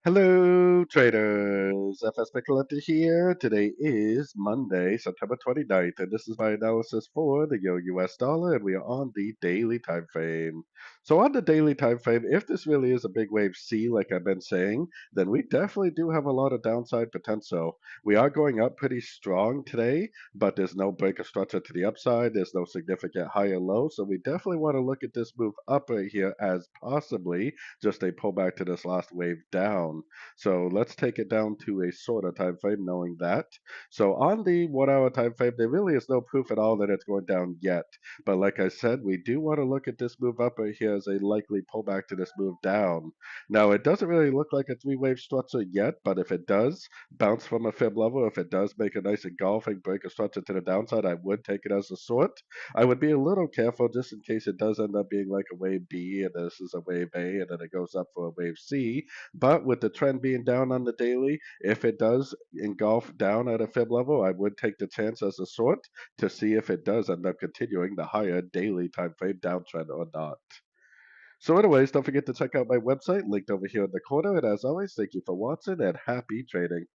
Hello, traders. FX Pip Collector here. Today is Monday, September 29th, and this is my analysis for the US dollar, and we are on the daily time frame. So on the daily time frame, if this really is a big wave C, like I've been saying, then we definitely do have a lot of downside potential. We are going up pretty strong today, but there's no breaker structure to the upside. There's no significant higher low, so we definitely want to look at this move up right here as possibly just a pullback to this last wave down. So let's take it down to a shorter time frame, knowing that. So on the 1 hour time frame, there really is no proof at all that it's going down yet. But like I said, we do want to look at this move up right here as a likely pullback to this move down. Now, it doesn't really look like a three-wave structure yet, but if it does bounce from a fib level, if it does make a nice engulfing break of structure to the downside, I would take it as a short. I would be a little careful just in case it does end up being like a wave B and this is a wave A and then it goes up for a wave C. But with the trend being down on the daily, if it does engulf down at a fib level, I would take the chance as a short to see if it does end up continuing the higher daily time frame downtrend or not. So anyways, don't forget to check out my website linked over here in the corner. And as always, thank you for watching and happy trading.